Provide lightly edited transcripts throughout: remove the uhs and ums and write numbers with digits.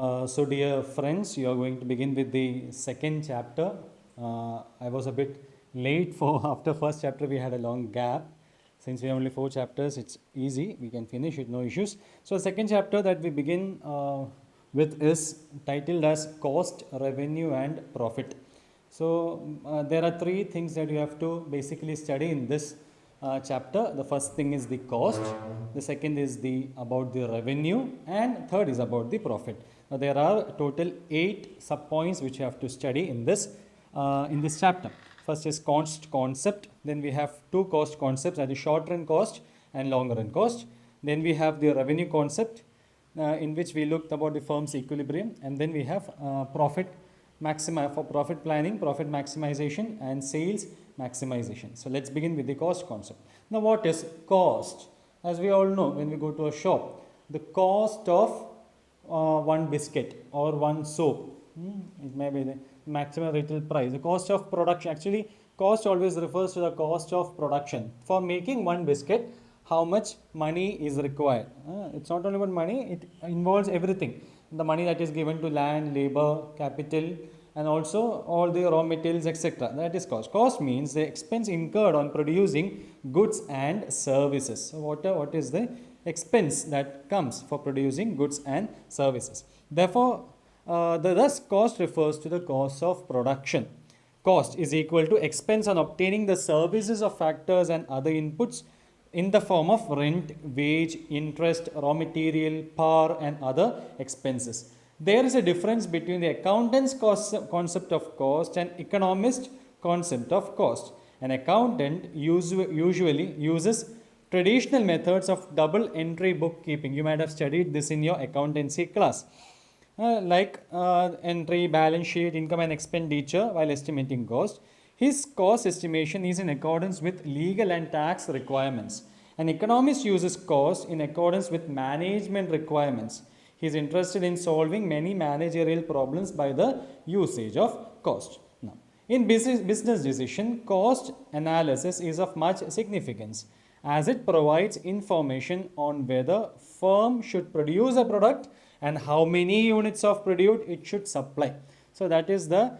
So dear friends, you are going to begin with the second chapter. I was a bit late for after first chapter we had a long gap. Since we have only 4 chapters, it's easy. We can finish it, no issues. So second chapter that we begin with is titled as Cost, Revenue and Profit. So there are three things that you have to basically study in this chapter. The first thing is the cost, the second is the about the revenue, and third is about the profit. Now there are total 8 sub points which you have to study in this chapter. First is cost concept, then we have two cost concepts, that is short run cost and long run cost. Then we have the revenue concept, in which we looked about the firm's equilibrium, and then we have profit for profit planning, profit maximization and sales maximization. So let's begin with the cost concept. Now what is cost? As we all know, when we go to a shop, the cost of one biscuit or one soap, it may be the maximum retail price. The cost of production, actually cost always refers to the cost of production. For making one biscuit, how much money is required? It's not only about money, it involves everything. The money that is given to land, labor, capital, and also all the raw materials, etc. That is cost. Cost means the expense incurred on producing goods and services. So what is the expense that comes for producing goods and services? Therefore, thus cost refers to the cost of production. Cost is equal to expense on obtaining the services of factors and other inputs in the form of rent, wage, interest, raw material, power and other expenses. There is a difference between the accountant's concept of cost and economist concept of cost. An accountant usually uses traditional methods of double entry bookkeeping. You might have studied this in your accountancy class. Like entry, balance sheet, income and expenditure while estimating cost. His cost estimation is in accordance with legal and tax requirements. An economist uses cost in accordance with management requirements. He is interested in solving many managerial problems by the usage of cost. Now, in business decision, cost analysis is of much significance as it provides information on whether firm should produce a product and how many units of product it should supply. So that is the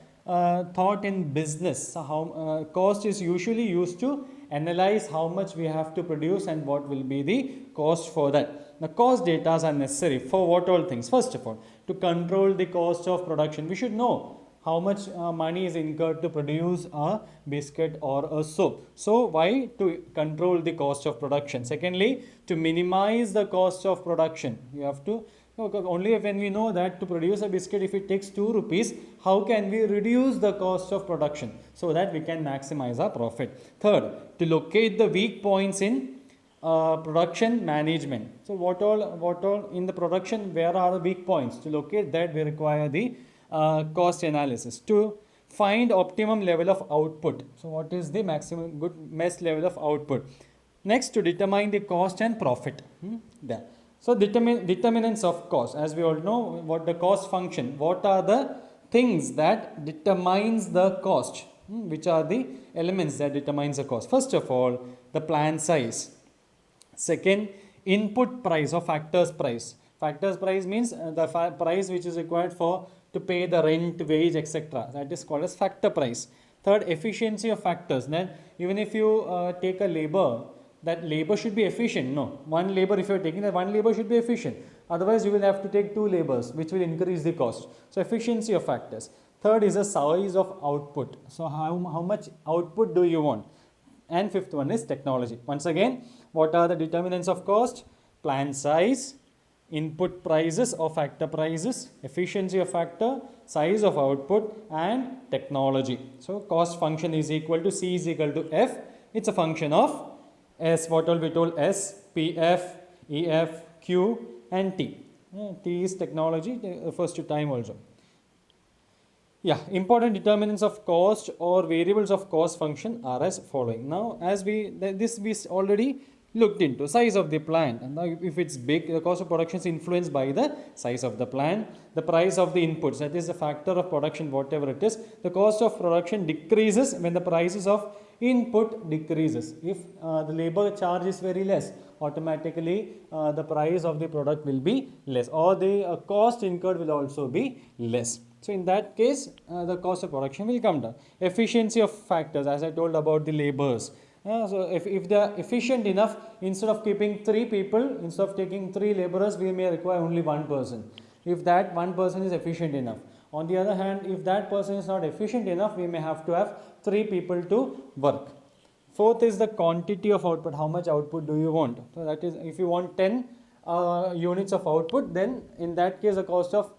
thought in business. So how cost is usually used to analyze how much we have to produce and what will be the cost for that. The cost data are necessary for what all things? First of all, to control the cost of production, we should know how much money is incurred to produce a biscuit or a soap. So why? To control the cost of production. Secondly, to minimize the cost of production. You have to only when we know that to produce a biscuit, if it takes 2 rupees, how can we reduce the cost of production so that we can maximize our profit? Third, to locate the weak points in production management. So what all in the production, where are the weak points? To locate that, we require the cost analysis. To find optimum level of output. So what is the maximum good best level of output? Next, to determine the cost and profit. There. So determinants of cost, as we all know, what the cost function, what are the things that determines the cost, which are the elements that determines the cost. First of all, the plant size. Second, input price or factors price. Factors price means the price which is required for to pay the rent, wage, etc. That is called as factor price. Third, efficiency of factors. Then even if you take a labor, that labor should be efficient. No, one labor, if you are taking that one labor should be efficient. Otherwise, you will have to take 2 labors, which will increase the cost. So efficiency of factors. Third is the size of output. So how much output do you want? And fifth one is technology. Once again, what are the determinants of cost? Plant size, input prices or factor prices, efficiency of factor, size of output and technology. So cost function is equal to C is equal to F. It's a function of S, what all we told, S, P, F, E, F, Q and T. T is technology, refers to time also. Yeah, important determinants of cost or variables of cost function are as following. Now, as we already looked into. Size of the plant, and now if it's big, the cost of production is influenced by the size of the plant. The price of the inputs, that is the factor of production, whatever it is, the cost of production decreases when the prices of input decreases. If the labor charge is very less, automatically the price of the product will be less, or the cost incurred will also be less. So in that case, the cost of production will come down. Efficiency of factors, as I told about the labors. So if they are efficient enough, instead of keeping 3 people, instead of taking 3 laborers, we may require only 1 person. If that 1 person is efficient enough. On the other hand, if that person is not efficient enough, we may have to have 3 people to work. Fourth is the quantity of output. How much output do you want? So that is, if you want 10 units of output, then in that case the cost of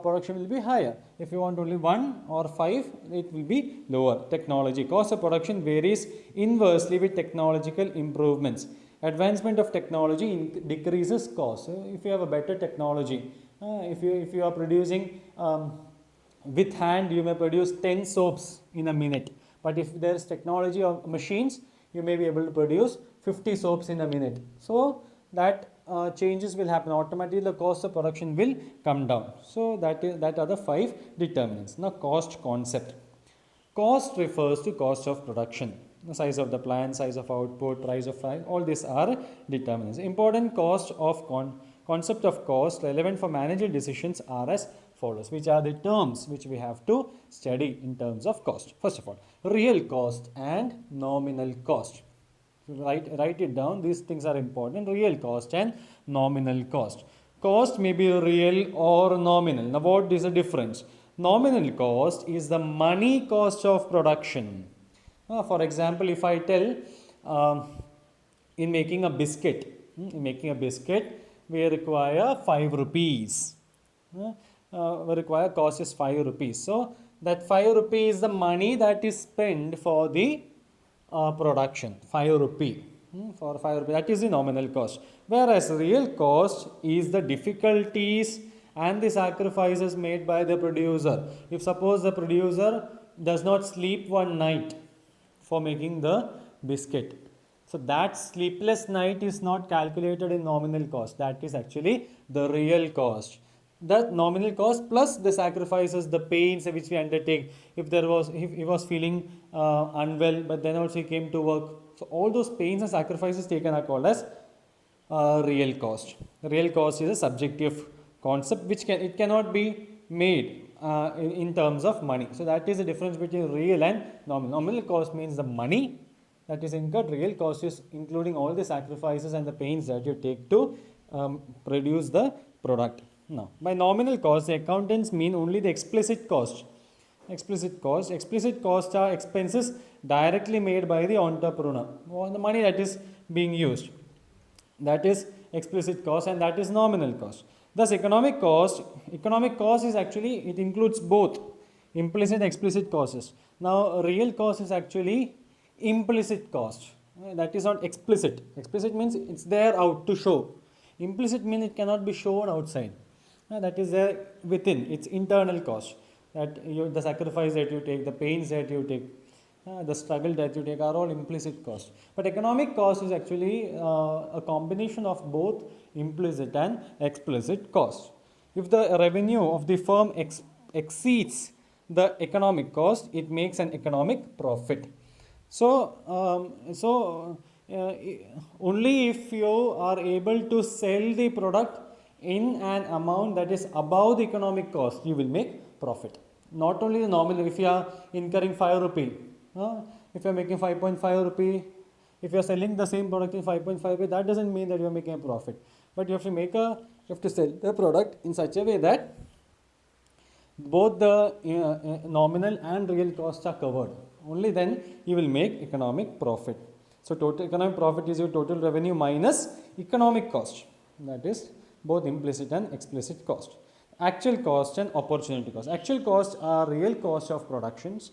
production will be higher. If you want only 1 or 5, it will be lower. Technology. Cost of production varies inversely with technological improvements. Advancement of technology decreases cost. So if you have a better technology, if you are producing with hand, you may produce 10 soaps in a minute. But if there is technology of machines, you may be able to produce 50 soaps in a minute. So that changes will happen. Automatically the cost of production will come down. So that are the 5 determinants. Now cost concept. Cost refers to cost of production. The size of the plant, size of output, price of price, all these are determinants. Important cost of concept of cost relevant for managerial decisions are as follows. Which are the terms which we have to study in terms of cost? First of all, real cost and nominal cost. Write it down. These things are important. Real cost and nominal cost. Cost may be real or nominal. Now what is the difference? Nominal cost is the money cost of production. For example, if I tell in making a biscuit, we require 5 rupees. We require cost is 5 rupees. So that 5 rupees is the money that is spent for the production. 5 rupee. For 5 rupees, that is the nominal cost. Whereas real cost is the difficulties and the sacrifices made by the producer. If suppose the producer does not sleep one night for making the biscuit, so that sleepless night is not calculated in nominal cost. That is actually the real cost. The nominal cost plus the sacrifices, the pains which we undertake. If he was feeling unwell, but then also he came to work. So all those pains and sacrifices taken are called as real cost. Real cost is a subjective concept which cannot be made in terms of money. So that is the difference between real and nominal. Nominal cost means the money that is incurred. Real cost is including all the sacrifices and the pains that you take to produce the product. Now, by nominal cost, the accountants mean only the explicit cost. Explicit costs are expenses directly made by the entrepreneur, or the money that is being used. That is explicit cost, and that is nominal cost. Thus, economic cost is actually, it includes both implicit and explicit costs. Now, real cost is actually implicit cost. That is not explicit. Explicit means it's there out to show. Implicit means it cannot be shown outside. That is there within. It's internal cost. That the sacrifice that you take, the pains that you take, the struggle that you take are all implicit cost. But economic cost is actually a combination of both implicit and explicit cost. If the revenue of the firm exceeds the economic cost, it makes an economic profit. So, only if you are able to sell the product in an amount that is above the economic cost, you will make profit. Not only the nominal. If you are incurring 5 rupee, if you are making 5.5 rupee, if you are selling the same product in 5.5 rupee, that doesn't mean that you are making a profit. But you have to sell the product in such a way that both the nominal and real costs are covered. Only then you will make economic profit. So total economic profit is your total revenue minus economic cost. That is both implicit and explicit cost. Actual cost and opportunity cost. Actual costs are real cost of productions.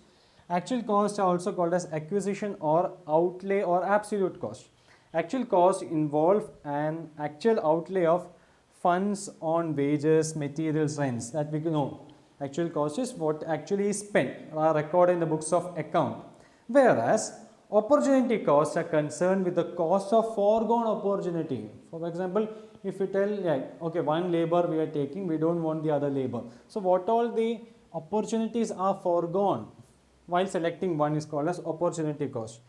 Actual costs are also called as acquisition or outlay or absolute cost. Actual costs involve an actual outlay of funds on wages, materials, rents, that we know. Actual cost is what actually is spent, are recorded in the books of account. Whereas Opportunity costs are concerned with the cost of foregone opportunity. For example, if you tell, yeah, okay, one labor we are taking, we don't want the other labor. So what all the opportunities are foregone while selecting one is called as opportunity cost.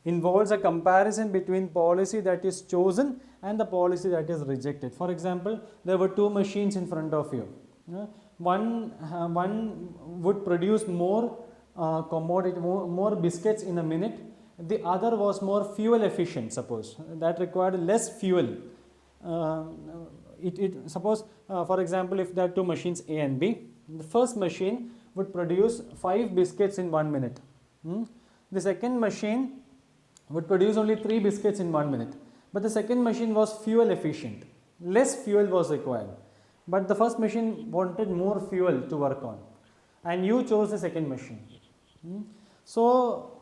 Involves a comparison between policy that is chosen and the policy that is rejected. For example, there were two machines in front of you. One would produce more commodity, more biscuits in a minute. The other was more fuel efficient, suppose. That required less fuel. Suppose, for example, if there are two machines A and B, the first machine would produce 5 biscuits in 1 minute. The second machine would produce only 3 biscuits in 1 minute. But the second machine was fuel efficient. Less fuel was required. But the first machine wanted more fuel to work on. And you chose the second machine. So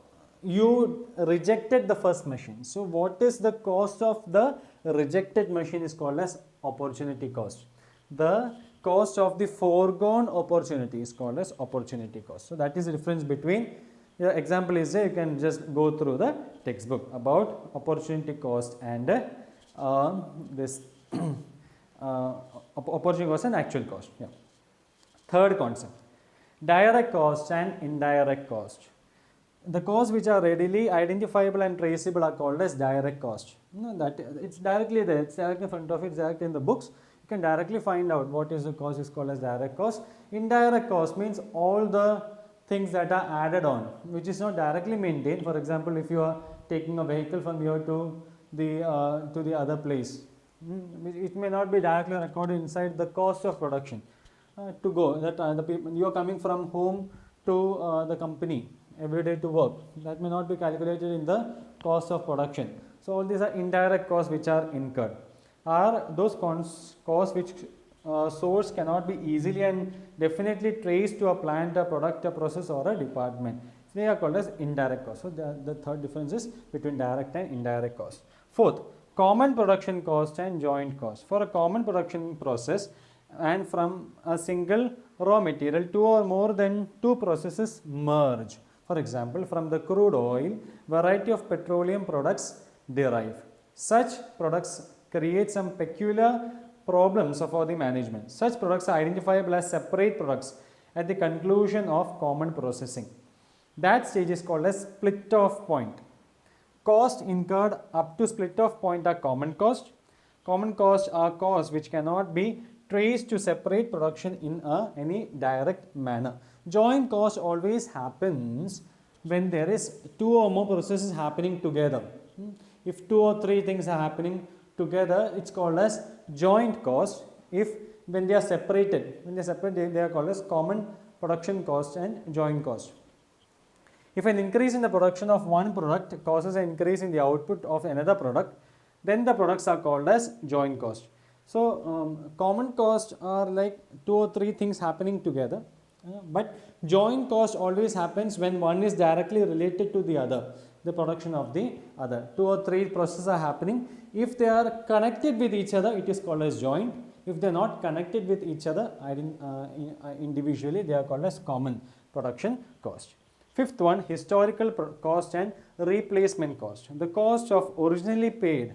you rejected the first machine. So what is the cost of the rejected machine is called as opportunity cost. The cost of the foregone opportunity is called as opportunity cost. So that is the difference between, the example is you can just go through the textbook about opportunity cost and this opportunity cost and actual cost. Yeah. Third concept, direct cost and indirect cost. The costs which are readily identifiable and traceable are called as direct cost. That it's directly there, it's directly in front of it, it's directly in the books. You can directly find out what is the cost is called as direct cost. Indirect cost means all the things that are added on, which is not directly maintained. For example, if you are taking a vehicle from here to the other place, it may not be directly recorded inside the cost of production to go. That the people, you are coming from home to the company every day to work, that may not be calculated in the cost of production. So all these are indirect costs which are incurred. Are those costs which source cannot be easily and definitely traced to a plant, a product, a process or a department. So they are called as indirect costs. So the third difference is between direct and indirect costs. Fourth, common production cost and joint cost. For a common production process and from a single raw material, two or more than two processes merge. For example, from the crude oil, variety of petroleum products derive. Such products create some peculiar problems for the management. Such products are identifiable as separate products at the conclusion of common processing. That stage is called as split off point. Cost incurred up to split off point are common cost. Common costs are costs which cannot be traced to separate production in any direct manner. Joint cost always happens when there is two or more processes happening together. If two or three things are happening together, it's called as joint cost. If when they are separated, they are called as common production cost and joint cost. If an increase in the production of one product causes an increase in the output of another product, then the products are called as joint cost. So common costs are like two or three things happening together, but joint cost always happens when one is directly related to the other, the production of the other. Two or three processes are happening. If they are connected with each other, it is called as joint. If they are not connected with each other individually, they are called as common production cost. Fifth one, historical cost and replacement cost. The cost of originally paid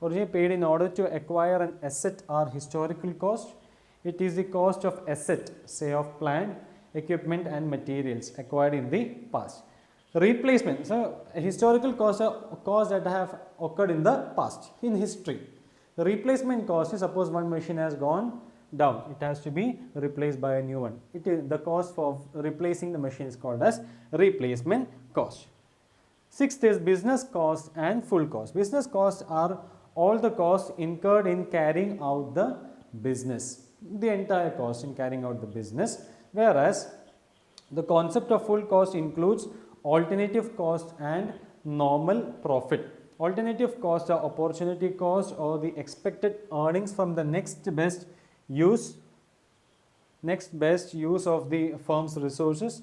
in order to acquire an asset are historical cost. It is the cost of asset, say of plant, equipment and materials acquired in the past. Replacement, so historical costs are costs that have occurred in the past, in history. The replacement cost is, suppose one machine has gone down, it has to be replaced by a new one. It is the cost for replacing the machine is called as replacement cost. Sixth is business cost and full cost. Business costs are all the costs incurred in carrying out the business, the entire cost in carrying out the business, whereas the concept of full cost includes alternative cost and normal profit. Alternative costs are opportunity cost or the expected earnings from the next best use of the firm's resources.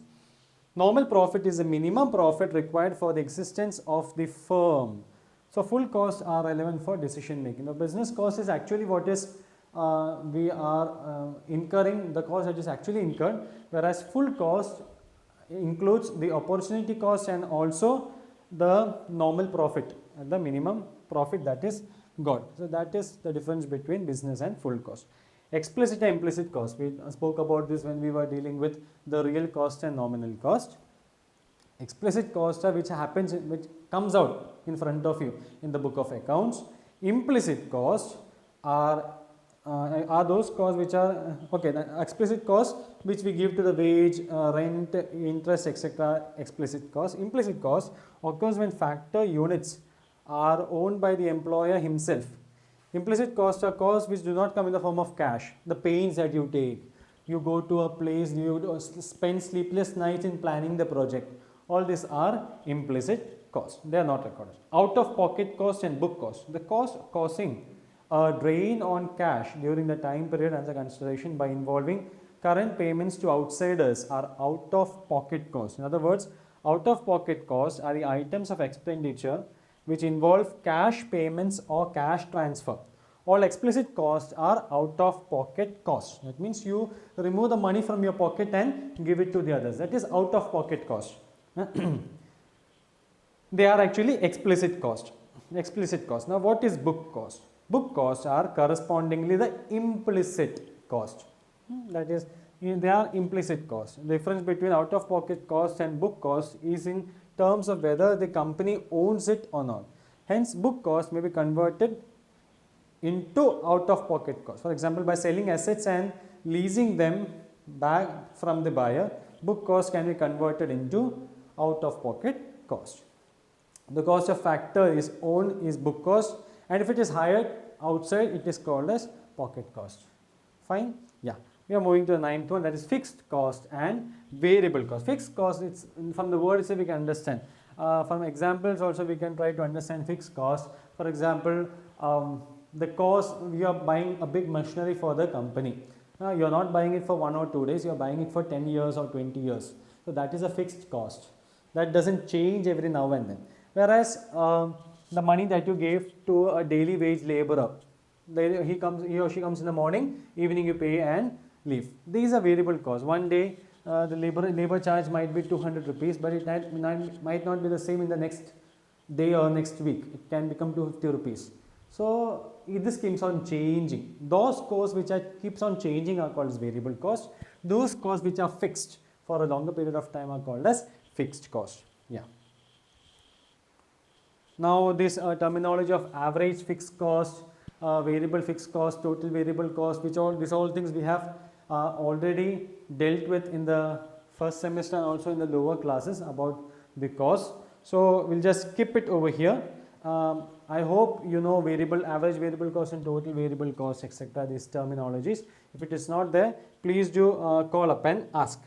Normal profit is the minimum profit required for the existence of the firm. So full costs are relevant for decision making. The business cost is actually what is we are incurring, the cost that is actually incurred, whereas full cost includes the opportunity cost and also the normal profit, the minimum profit that is got. So that is the difference between business and full cost. Explicit and implicit cost, we spoke about this when we were dealing with the real cost and nominal cost. Explicit cost are which comes out in front of you in the book of accounts. Implicit costs are those costs which are the explicit costs which we give to the wage, rent, interest, etc. Explicit cost. Implicit cost occurs when factor units are owned by the employer himself. Implicit costs are costs which do not come in the form of cash. The pains that you take, you go to a place, you spend sleepless nights in planning the project. All these are implicit costs. They are not recorded. Out of pocket cost and book cost. The cost causing a drain on cash during the time period as a consideration by involving current payments to outsiders are out of pocket costs. In other words, out of pocket costs are the items of expenditure which involve cash payments or cash transfer. All explicit costs are out of pocket costs. That means you remove the money from your pocket and give it to the others. That is out of pocket cost. They are actually explicit cost. Explicit cost. Now what is book cost? Book costs are correspondingly the implicit cost. That is, they are implicit costs. The difference between out of pocket cost and book cost is in terms of whether the company owns it or not. Hence, book cost may be converted into out of pocket cost. For example, by selling assets and leasing them back from the buyer, book cost can be converted into out of pocket cost. The cost of factor is owned is book cost, and if it is hired outside, it is called as pocket cost. Fine? Yeah. We are moving to the ninth one, that is fixed cost and variable cost. Fixed cost, it's from the word itself we can understand. From examples also we can try to understand fixed cost. For example, the cost, we are buying a big machinery for the company. You are not buying it for 1 or 2 days, you are buying it for 10 years or 20 years. So that is a fixed cost. That doesn't change every now and then. Whereas the money that you gave to a daily wage laborer, he or she comes in the morning, evening you pay and leave. These are variable costs. One day the labor charge might be 200 rupees, but it might not be the same in the next day or next week. It can become 250 rupees. So this keeps on changing. Those costs which keeps on changing are called as variable costs. Those costs which are fixed for a longer period of time are called as fixed cost. Yeah. Now this terminology of average fixed cost, variable fixed cost, total variable cost, these all things we have already dealt with in the first semester and also in the lower classes about the cost. So we'll just skip it over here. I hope you know average variable cost and total variable cost, etc. These terminologies. If it is not there, please do call up and ask.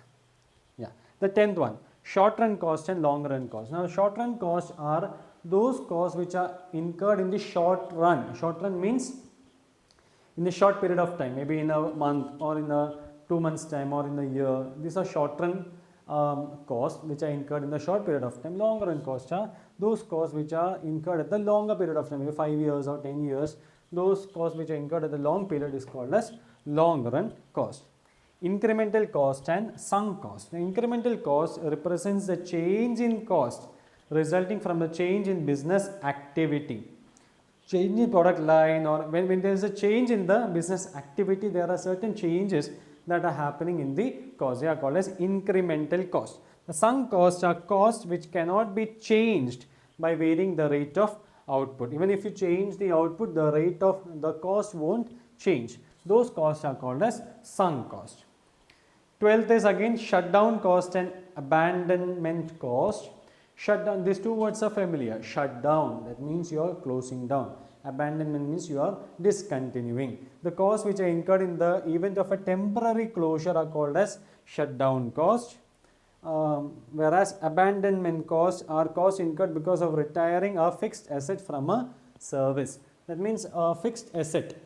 Yeah. The 10th one, short run cost and long run cost. Now short run costs are those costs which are incurred in the short run. Short run means in the short period of time, maybe in a month or in a 2 months time or in a year. These are short run costs which are incurred in the short period of time. Long run costs are those costs which are incurred at the longer period of time, maybe 5 years or 10 years. Those costs which are incurred at the long period is called as long run cost. Incremental cost and sunk cost. The incremental cost represents the change in cost resulting from the change in business activity. Change in product line, or when there is a change in the business activity, there are certain changes that are happening in the cost. They are called as incremental cost. The sunk costs are costs which cannot be changed by varying the rate of output. Even if you change the output, the rate of the cost won't change. Those costs are called as sunk cost. 12th is again shutdown cost and abandonment cost. Shutdown, these two words are familiar. Shutdown, that means you are closing down. Abandonment means you are discontinuing. The costs which are incurred in the event of a temporary closure are called as shutdown cost. Whereas abandonment costs are costs incurred because of retiring a fixed asset from a service. That means a fixed asset.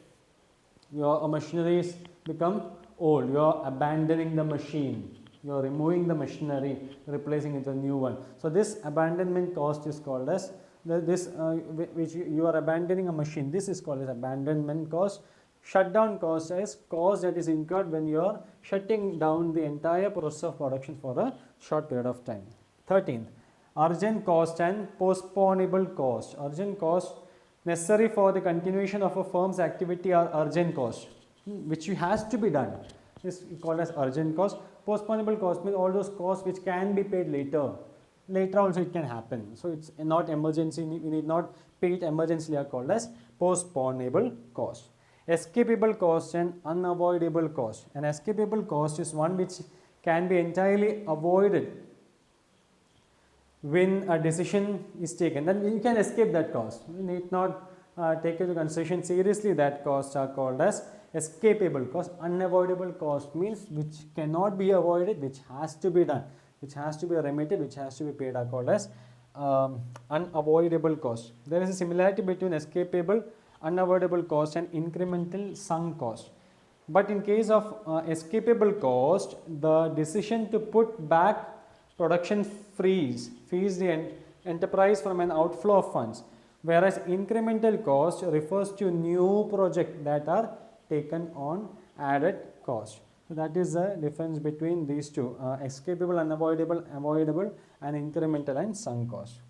Your machinery is become old. You are abandoning the machine. You are removing the machinery, replacing it with a new one. So this abandonment cost is called as which you are abandoning a machine. This is called as abandonment cost. Shutdown cost is cost that is incurred when you are shutting down the entire process of production for a short period of time. 13th, urgent cost and postponable cost. Urgent cost necessary for the continuation of a firm's activity are urgent cost, which has to be done, is called as urgent cost. Postponable cost means all those costs which can be paid later. Later also it can happen. So it's not emergency, we need not pay it emergently, are called as postponable cost. Escapable cost and unavoidable cost. An escapable cost is one which can be entirely avoided when a decision is taken. Then you can escape that cost. You need not take into consideration seriously that costs are called as escapable cost. Unavoidable cost means which cannot be avoided, which has to be done, which has to be remitted, which has to be paid, are called as unavoidable cost. There is a similarity between escapable, unavoidable cost and incremental sunk cost. But in case of escapable cost, the decision to put back production frees the enterprise from an outflow of funds, whereas incremental cost refers to new projects that are taken on added cost. So that is the difference between these two, escapable, unavoidable, avoidable, and incremental and sunk cost.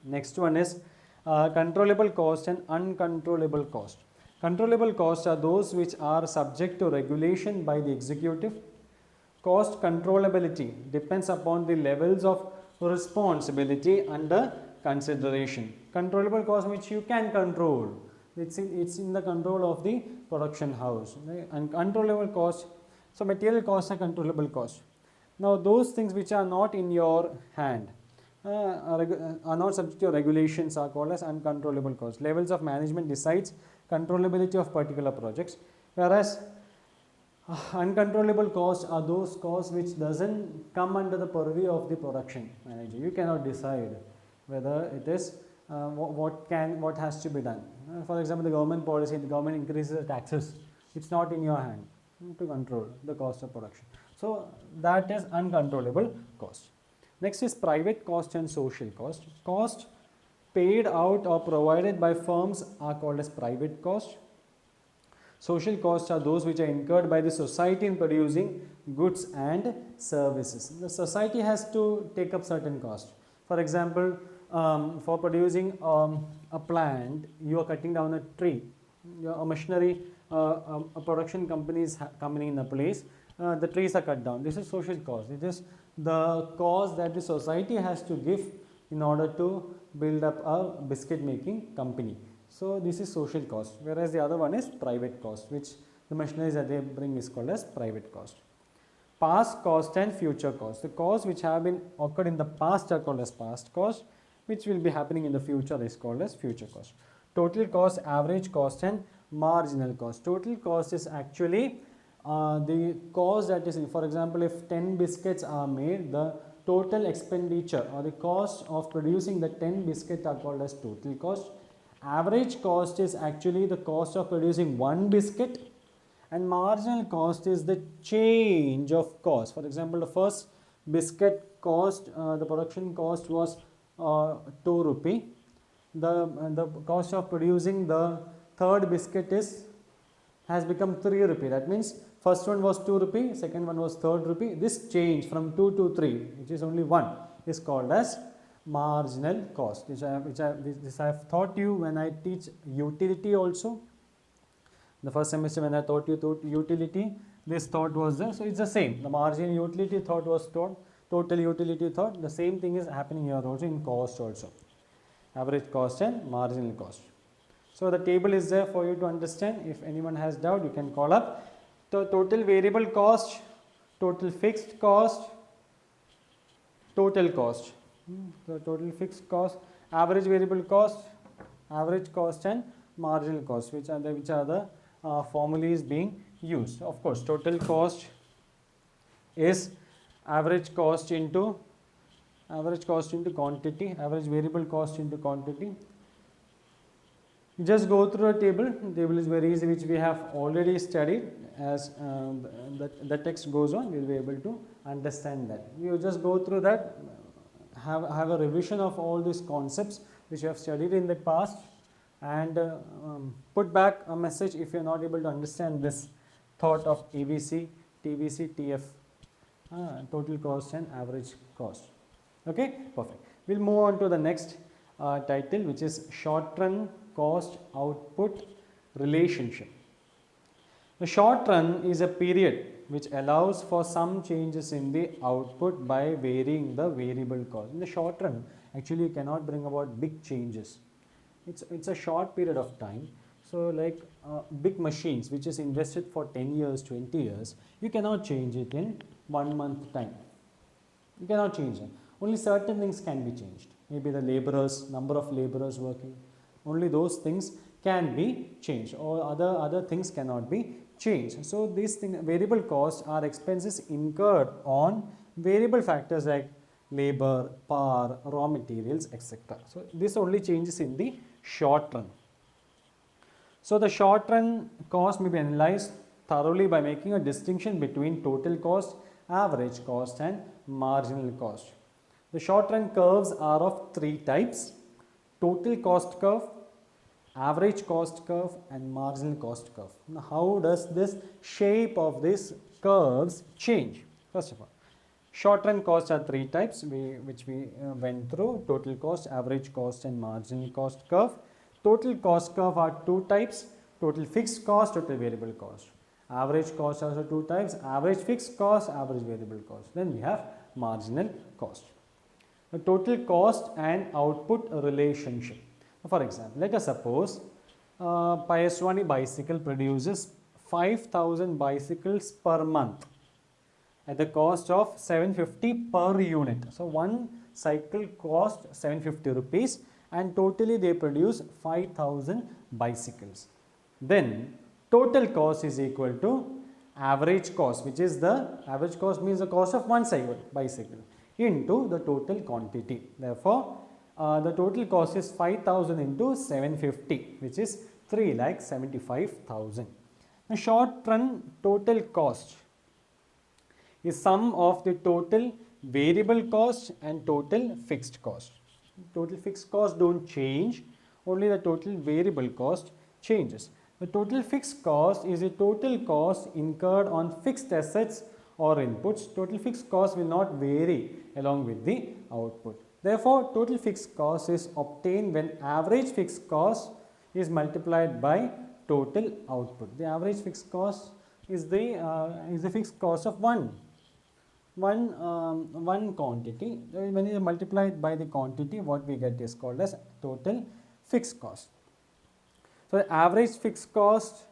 Next one is controllable cost and uncontrollable cost. Controllable costs are those which are subject to regulation by the executive. Cost controllability depends upon the levels of responsibility under consideration. Controllable cost which you can control, it's in the control of the production house. Uncontrollable cost, so material costs are controllable costs. Now those things which are not in your hand, are not subject to regulations, are called as uncontrollable costs. Levels of management decides controllability of particular projects, whereas uncontrollable costs are those costs which doesn't come under the purview of the production manager. You cannot decide whether it is what has to be done. For example, the government policy, the government increases the taxes. It's not in your hand to control the cost of production. So that is uncontrollable cost. Next is private cost and social cost. Cost paid out or provided by firms are called as private cost. Social costs are those which are incurred by the society in producing goods and services. The society has to take up certain costs. For example, for producing a plant, you are cutting down a tree. A machinery, a production company is coming in a place, the trees are cut down. This is social cost. It is the cost that the society has to give in order to build up a biscuit making company. So this is social cost, whereas the other one is private cost, which the machineries that they bring is called as private cost. Past cost and future cost. The costs which have been occurred in the past are called as past cost, which will be happening in the future is called as future cost. Total cost, average cost and marginal cost. Total cost is actually the cost that is, for example, if 10 biscuits are made, the total expenditure or the cost of producing the 10 biscuits are called as total cost. Average cost is actually the cost of producing one biscuit, and marginal cost is the change of cost. For example, the first biscuit cost, the production cost was 2 rupee. The cost of producing the third biscuit has become 3 rupee. That means first one was 2 rupee, second one was 3 rupee. This change from 2 to 3, which is only 1, is called as marginal cost, which I have taught you when I teach utility also. The first semester when I taught you utility, this thought was there. So it's the same. The marginal utility thought was taught, total utility thought. The same thing is happening here also in cost also. Average cost and marginal cost. So the table is there for you to understand. If anyone has doubt, you can call up. The total variable cost, total fixed cost, total cost. The total fixed cost, average variable cost, average cost and marginal cost, which are the formulas being used. Of course, total cost is average cost into quantity, average variable cost into quantity. Just go through a table. The table is very easy, which we have already studied. As the text goes on, we will be able to understand that. You just go through that. Have a revision of all these concepts which you have studied in the past, and put back a message if you are not able to understand this thought of ABC, TVC, TF, total cost and average cost. Okay, perfect. We'll move on to the next title, which is short run cost output relationship. The short run is a period which allows for some changes in the output by varying the variable cost. In the short run, actually you cannot bring about big changes. It's a short period of time. So like big machines which is invested for 10 years, 20 years, you cannot change it in 1 month time. You cannot change it. Only certain things can be changed. Maybe the laborers, number of laborers working. Only those things can be changed, or other things cannot be changed. So these variable costs are expenses incurred on variable factors like labor, power, raw materials, etc. So this only changes in the short run. So the short run cost may be analyzed thoroughly by making a distinction between total cost, average cost and marginal cost. The short run curves are of 3 types: total cost curve, average cost curve and marginal cost curve. Now how does this shape of these curves change? First of all, short run costs are 3 types which we went through: total cost, average cost and marginal cost curve. Total cost curve are 2 types: total fixed cost, total variable cost. Average cost also 2 types: average fixed cost, average variable cost. Then we have marginal cost. The total cost and output relationship. For example, let us suppose Payaswani Bicycle produces 5,000 bicycles per month at the cost of 750 per unit. So one cycle cost 750 rupees and totally they produce 5,000 bicycles. Then total cost is equal to average cost, which is the average cost means the cost of one cycle bicycle into the total quantity. Therefore, the total cost is 5,000 into 750, which is 3,75,000. The short run total cost is sum of the total variable cost and total fixed cost. Total fixed cost don't change, only the total variable cost changes. The total fixed cost is the total cost incurred on fixed assets or inputs. Total fixed cost will not vary along with the output. Therefore, total fixed cost is obtained when average fixed cost is multiplied by total output. The average fixed cost is the fixed cost of one quantity. When it is multiplied by the quantity, what we get is called as total fixed cost. So the average fixed cost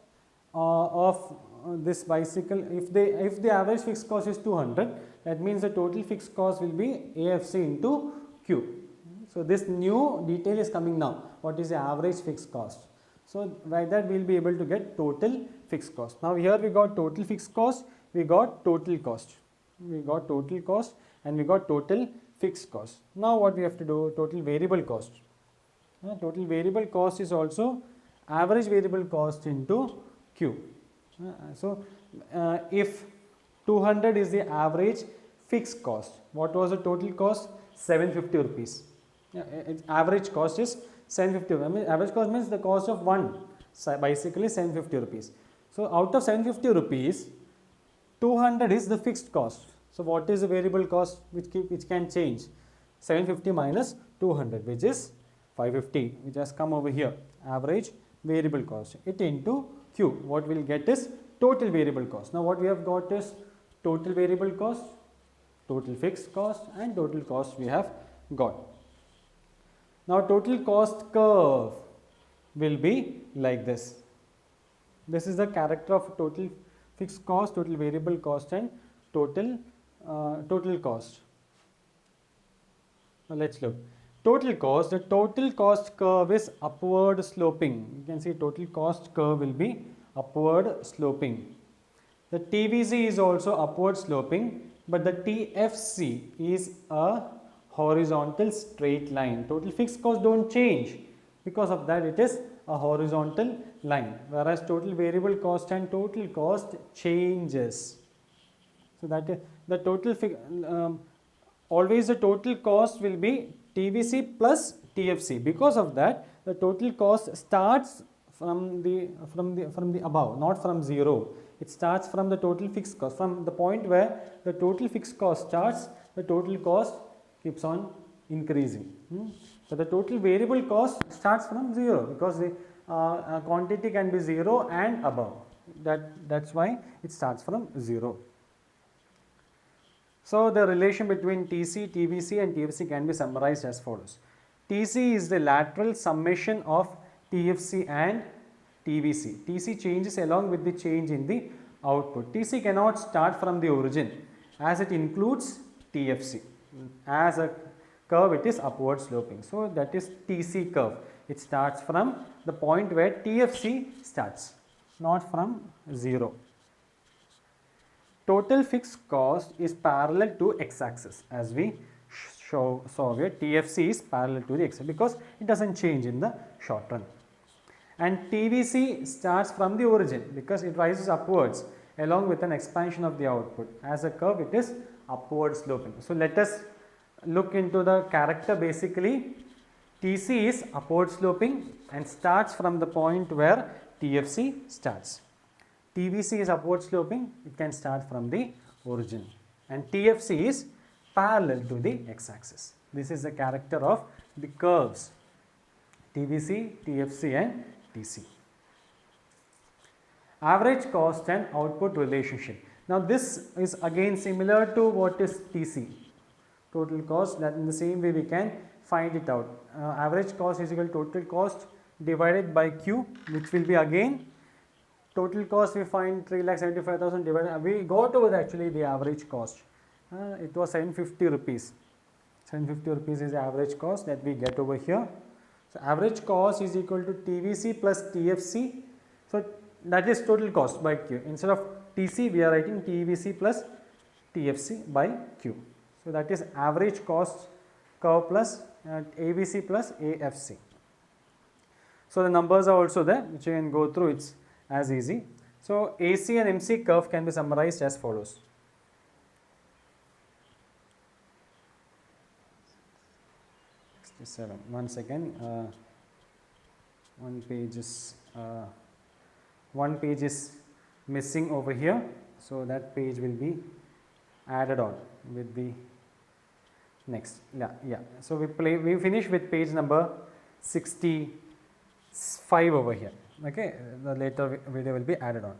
of this bicycle, if the average fixed cost is 200, that means the total fixed cost will be AFC into Q. So this new detail is coming now. What is the average fixed cost? So by that we will be able to get total fixed cost. Now here we got total fixed cost, we got total cost. We got total cost and we got total fixed cost. Now what we have to do? Total variable cost. Total variable cost is also average variable cost into Q. So if 200 is the average fixed cost, what was the total cost? 750 rupees. Average cost is 750. I mean, average cost means the cost of one bicycle is 750 rupees. So out of 750 rupees, 200 is the fixed cost. So what is the variable cost which can change? 750 minus 200, which is 550, which has come over here. Average variable cost. It into Q. What we will get is total variable cost. Now what we have got is total variable cost, total fixed cost and total cost we have got. Now total cost curve will be like this. This is the character of total fixed cost, total variable cost and total cost. Now let's look. Total cost, the total cost curve is upward sloping. You can see total cost curve will be upward sloping. The TVC is also upward sloping, but the TFC is a horizontal straight line. Total fixed cost don't change. Because of that it is a horizontal line, whereas total variable cost and total cost changes. So that is the total always the total cost will be TVC plus TFC. Because of that, the total cost starts from the above, not from zero. It starts from the total fixed cost. From the point where the total fixed cost starts, the total cost keeps on increasing. So the total variable cost starts from 0 because the quantity can be 0 and above. That's why it starts from 0. So the relation between TC, TVC and TFC can be summarized as follows. TC is the lateral summation of TFC and TVC. TC changes along with the change in the output. TC cannot start from the origin as it includes TFC. As a curve it is upward sloping. So that is TC curve. It starts from the point where TFC starts, not from 0. Total fixed cost is parallel to x-axis as we saw here. TFC is parallel to the x-axis because it doesn't change in the short run. And TVC starts from the origin because it rises upwards along with an expansion of the output. As a curve it is upward sloping. So let us look into the character. Basically TC is upward sloping and starts from the point where TFC starts. TVC is upward sloping, it can start from the origin, and TFC is parallel to the x-axis. This is the character of the curves TVC, TFC and TC. Average cost and output relationship. Now this is again similar to what is TC, total cost. That in the same way we can find it out. Average cost is equal to total cost divided by Q, which will be again total cost. We find 3,75,000 divided. We got over actually the average cost. It was 750 rupees. 750 rupees is the average cost that we get over here. So average cost is equal to TVC plus TFC. So that is total cost by Q. Instead of TC we are writing TVC plus TFC by Q. So that is average cost curve plus AVC plus AFC. So the numbers are also there which you can go through. It's as easy. So AC and MC curve can be summarized as follows. One second. One page is missing over here, so that page will be added on with the next. Yeah. So we finish with page number 65 over here. Okay, the later video will be added on.